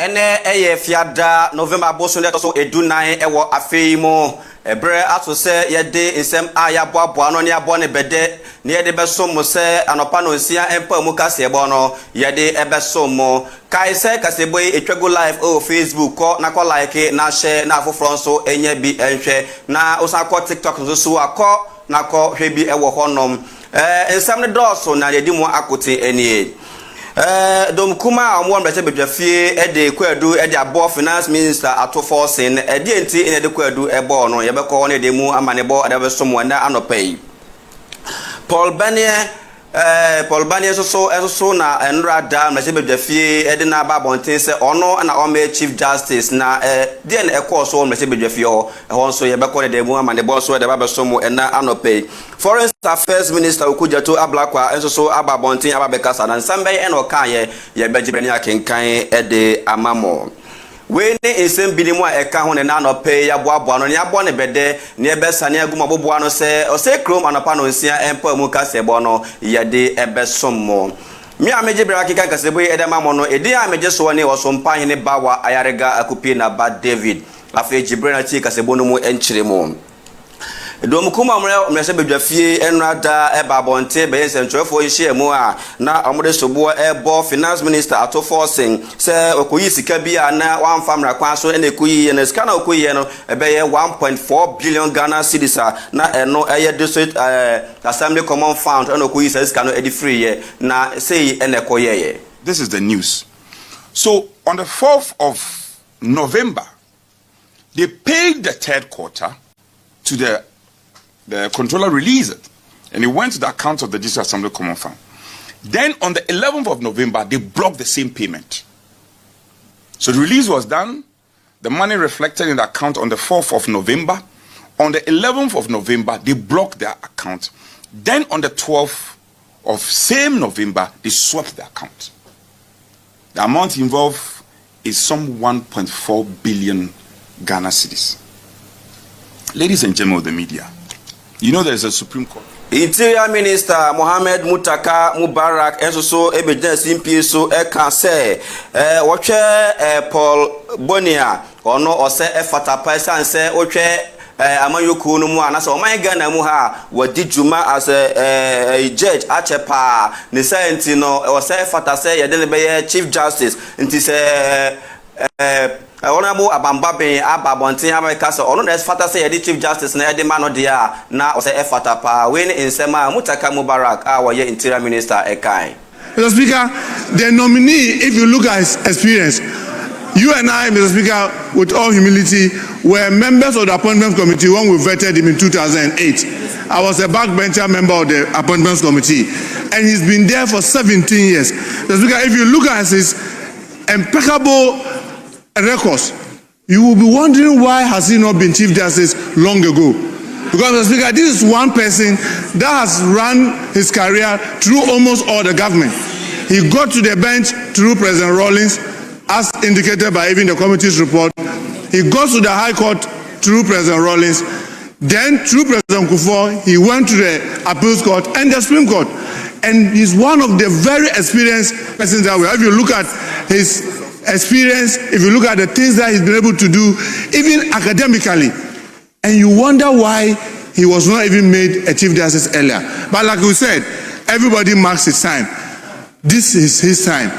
ene eye fiada November boso le so edunan ewo afei mo ebre aso se yede insem aya boaboa no ne abo ne bede ne yede beso mo se anopa no nsia empa mu kase ebo no yede ebeso mo kai se kase boy etwago live o Facebook ko na ko like na share na afoforo so enye bi enhwe na osan ko TikTok so akọ na ko hwe bi ewo honom ensam ne doso na yedi mu akote enie dom kuma amwo mbrese bedwafie de kwadu de abo finance minister ato Forson de enti ene de kwadu ebo no ye bekọ ne de mu amanebo de besom na anopai Paul Banier so na enra da mbrese bedwafie de na ba bonten se ono na o me chief justice na de na ekọ so mbrese bedwafie ho so ye bekọ ne de mu amanebo so de ba besom na anopai Foreign Affairs Minister Okudzerto ablakwa so ababontin ababekasa na nsambe eno kan ye bejibrani akenkan de amamo we ne ensem bilimu a eka ho ne na no pe ya boaboa no ne abo ne bede ne ebesane aguma boboa no se o se krom anapa no nsia empa mu kasebo no ye de ebesommo mi amejibrani akenkan kasebo ye edema no edi ameje so ne osompan ne bawa ayarega akupi na ba David afi jibrani achi kasebo no mu enchiremo Dom kuma mrese bedwafie enrada eba bonte be sentrofo nhie mu a na omode sobo ebo finance minister ato Forson se okoyi sika bia na wamfa mrakwan so ene koyi na sika na okoyi no ebe ye 1.4 billion Ghana cedis na eno eye district assembly common fund eno koyi sika no edi free ye na sei ene koye. This is the news. So on the 4th of November they paid the third quarter to the controller released it, and it went to the account of the Judicial Assembly Common Fund. Then on the 11th of November, they blocked the same payment. So the release was done, the money reflected in the account on the 4th of November. On the 11th of November, they blocked their account. Then on the 12th of same November, they swept the account. The amount involved is some 1.4 billion Ghana cedis. Ladies and gentlemen of the media, you know there's a Supreme Court. Interior Minister Mohammed Muntaka Mubarak so ebejan simpi so can say wohwe Paul Banier ono ose efata paisan say wohwe amayoku no mu anase oman Ghana mu ha wadi juma as a judge achepa ne senti no ose efata say yede be chief justice nti say Honorable Abambabe Ababontin Abekasa ono na fata say the chief justice na ede mano dia na o say efata pa we ni nsema Muntaka Mubarak awoye interior minister ekai. Mr. Speaker, the nominee, if you look at his experience, you and I, Mr. Speaker, with all humility, were members of the appointments committee when we vetted him in 2008. I was a backbencher member of the appointments committee, and he's been there for 17 years. Mr. Speaker, if you look at his impeccable records, you will be wondering why has he not been Chief Justice long ago. Because, Mr. Speaker, this is one person that has run his career through almost all the government. He got to the bench through President Rawlings, as indicated by even the committee's report. He goes to the High Court through President Rawlings. Then, through President Kufuor, he went to the Appeals Court and the Supreme Court. And he's one of the very experienced persons that we have. If you look at his experience, if you look at the things that he's been able to do, even academically, and you wonder why he was not even made a Chief Justice earlier. But like we said, everybody marks his time. This is his time.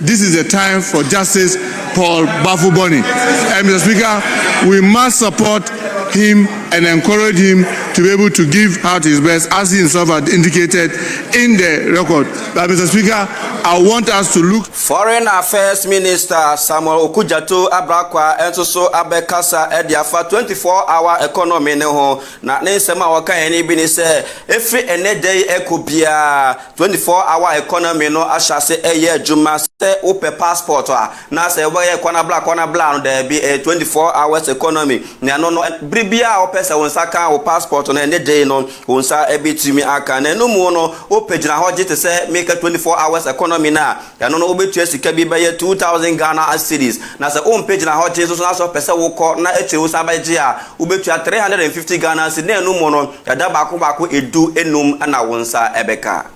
This is the time for Justice Paul Bafuboni. And Mr. Speaker, we must support him and encourage him to be able to give out his best, as he himself had indicated in the record. But Mr. Speaker, I want us to look. Foreign Affairs Minister Samuel Okudzerto ablakwa so abekasa ediafa 24-hour economy ne ho na ne nsema waka eni bi ni se every day ekobia 24-hour economy no ashase eye adwuma se ope passport na se we kwana bla no there be a 24 hours economy na no bribia opesa wonsaka o passport no ene day no wonsa ebetimi aka na no mu no opegina ho gite se make a 24 hours economy na ya no obetu sika bi baye 2000 Ghana cedis na se on page na ho gite so na so pesa wo ko na eche wo sa baje a obetu 350 Ghana cedis na no mu no ya da bako edu enum na wonsa ebeka.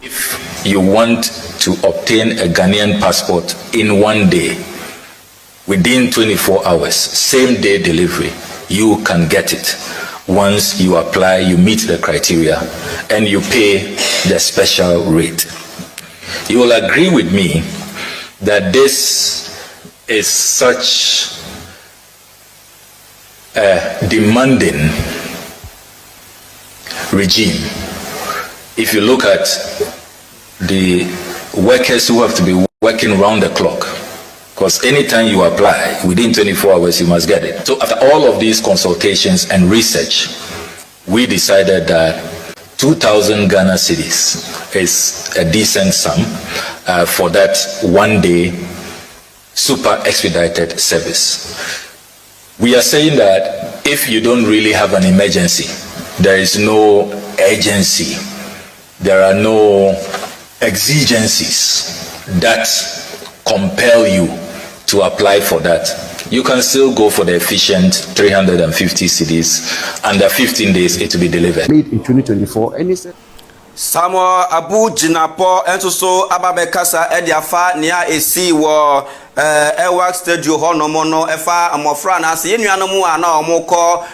If you want to obtain a Ghanaian passport in one day, within 24 hours, same day delivery, you can get it. Once you apply, you meet the criteria, and you pay the special rate. You will agree with me that this is such a demanding regime. If you look at the workers who have to be working round the clock, because anytime you apply, within 24 hours, you must get it. So after all of these consultations and research, we decided that 2,000 Ghana cedis is a decent sum for that one-day super expedited service. We are saying that if you don't really have an emergency, there is no urgency, there are no exigencies that compel you to apply for that, you can still go for the efficient 350 cedis. Under 15 days, it will be delivered. Made in 2024, and he said, Samuel Abu Jinapo enso ababe kasa ediafa nia esi wo work studio honomono efa amofra na ase yenuanom ana omukọ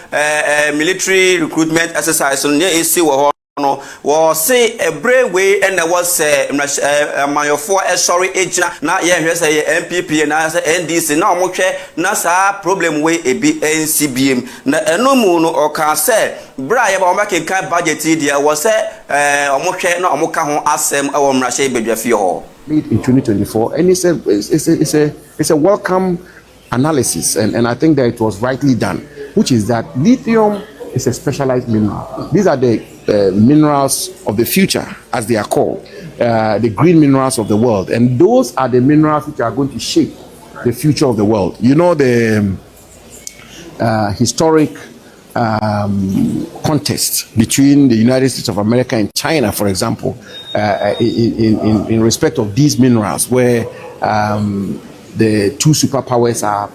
military recruitment exercise nia esi wo no wo say ebrewe and was amayofo sorry ejina na ye hwe say MPP na say NDC na omhwe na sa problem we ebi NCBM na enomu no oka say bra ye ba omake kan budget dia wo say omhwe na omuka ho asem e wo mrahye bedwafie ho made in 2024, and it's a welcome analysis, and I think that it was rightly done, which is that lithium is a specialized mineral. These are the minerals of the future, as they are called, the green minerals of the world, and those are the minerals which are going to shape the future of the world. You know, the historic contest between the United States of America and China, for example, in respect of these minerals, where the two superpowers are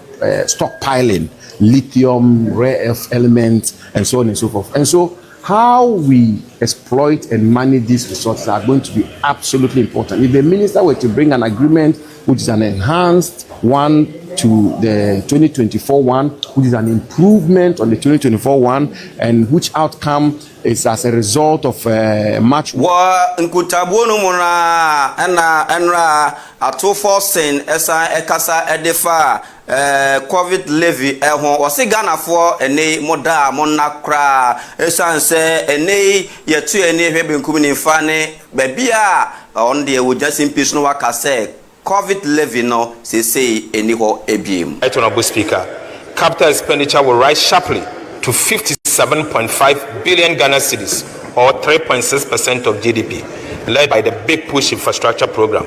stockpiling lithium, rare earth elements, and so on and so forth. And so how we exploit and manage these resources are going to be absolutely important. If the minister were to bring an agreement which is an enhanced one to the 2024 one, which is an improvement on the 2024 one, and which outcome is as a result of much nkutabuonu muna enra ato Forson esa ekasa edefa COVID levy ho wose Ghana for ene moda monna kra esanse ene yetu ene hwebenkum ni fa ne babia on de wo just peace no waka say COVID levy no say any ho ebiem. Right, Honorable Speaker, capital expenditure will rise sharply to 57.5 billion Ghana cedis, or 3.6% of GDP, led by the Big Push infrastructure program,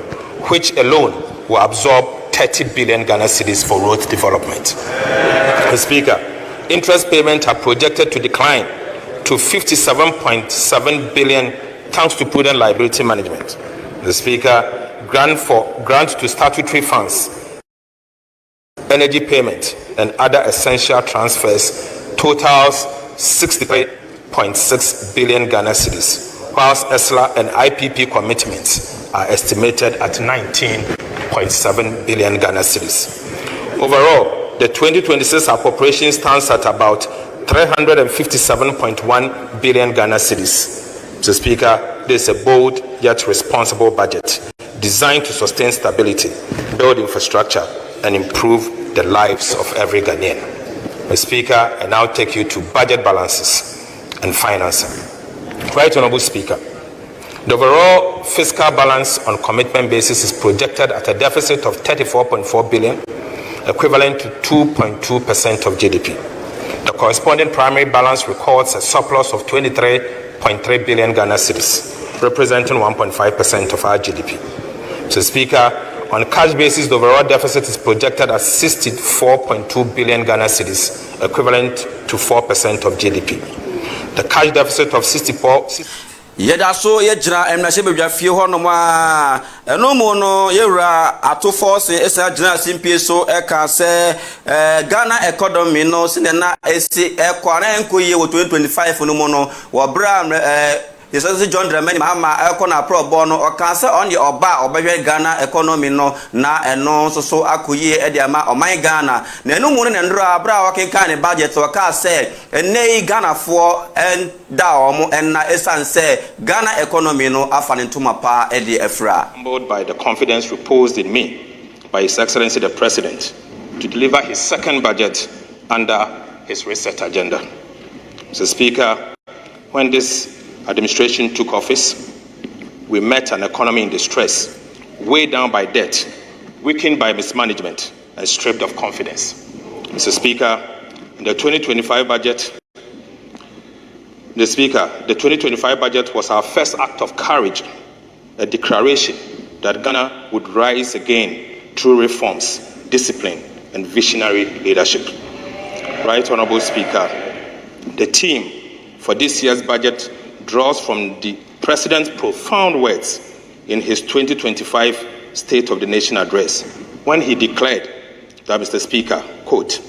which alone will absorb 30 billion Ghana cedis for road development. Mr. Speaker, interest payments are projected to decline to 57.7 billion thanks to prudent liability management. Mr. Speaker, grant to statutory funds, energy payment, and other essential transfers totals 63.6 billion Ghana cedis, whilst ESLA and IPP commitments are estimated at 19.7 billion Ghana cedis. Overall, the 2026 appropriation stands at about 357.1 billion Ghana cedis. Mr. Speaker, this is a bold yet responsible budget designed to sustain stability, build infrastructure, and improve the lives of every Ghanaian. Mr. Speaker, I now take you to budget balances and financing. Right, Honorable Speaker, the overall fiscal balance on commitment basis is projected at a deficit of 34.4 billion, equivalent to 2.2% of GDP. The corresponding primary balance records a surplus of 23.3 billion Ghana cedis, representing 1.5% of our GDP. Mr. Speaker, on a cash basis, the overall deficit is projected at 64.2 billion Ghana cedis, equivalent to 4% of GDP. The cash deficit of 64. Yeda so yejira emnahye bedwafie ho no ma eno mu no yewura ato Forson esa jina simpie so eka se Ghana economy no sine na esi ekwara enkoye wo 2025 no mu no wo bra His John Dramani Mahama Ekona Pro Bono or cancer on the Oba or Baby Ghana economy no na and no so akuye ediama or my Ghana. Nenu Munin and Bra working kind of budget or car say and nay Ghana for and down and na esan say Ghana economy no afan into my pa edi efra. Humbled by the confidence reposed in me by His Excellency the President to deliver his second budget under his reset agenda. Mr. Speaker, when this administration took office, we met an economy in distress, weighed down by debt, weakened by mismanagement, and stripped of confidence. Mr. Speaker, in the 2025 budget, the 2025 budget was our first act of courage, a declaration that Ghana would rise again through reforms, discipline, and visionary leadership. Right Honorable Speaker, the theme for this year's budget draws from the President's profound words in his 2025 State of the Nation address, when he declared that, Mr. Speaker, quote,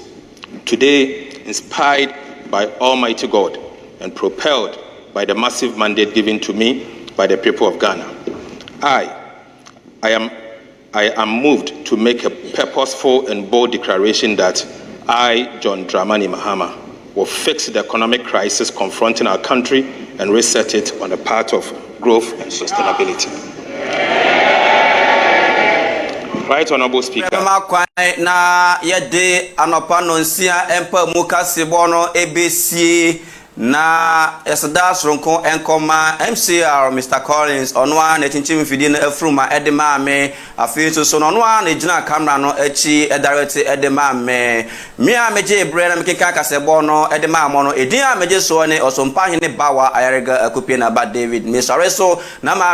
"Today, inspired by Almighty God and propelled by the massive mandate given to me by the people of Ghana, I am moved to make a purposeful and bold declaration that I, John Dramani Mahama, will fix the economic crisis confronting our country and reset it on the path of growth and sustainability." Right Honorable Speaker. Na yede anopano nsia empa mukasi bono ABC na esda sronko enkoma MCR Mr. Collins onwa na tinchim fidi na afruma edema me afi so no onwa na gina camera no echi direct edema me mi a meje bre na mekeka kasebo no edema mo no edin a meje so ne osompa hene bawa ayarega akupie na ba David me sare so na ma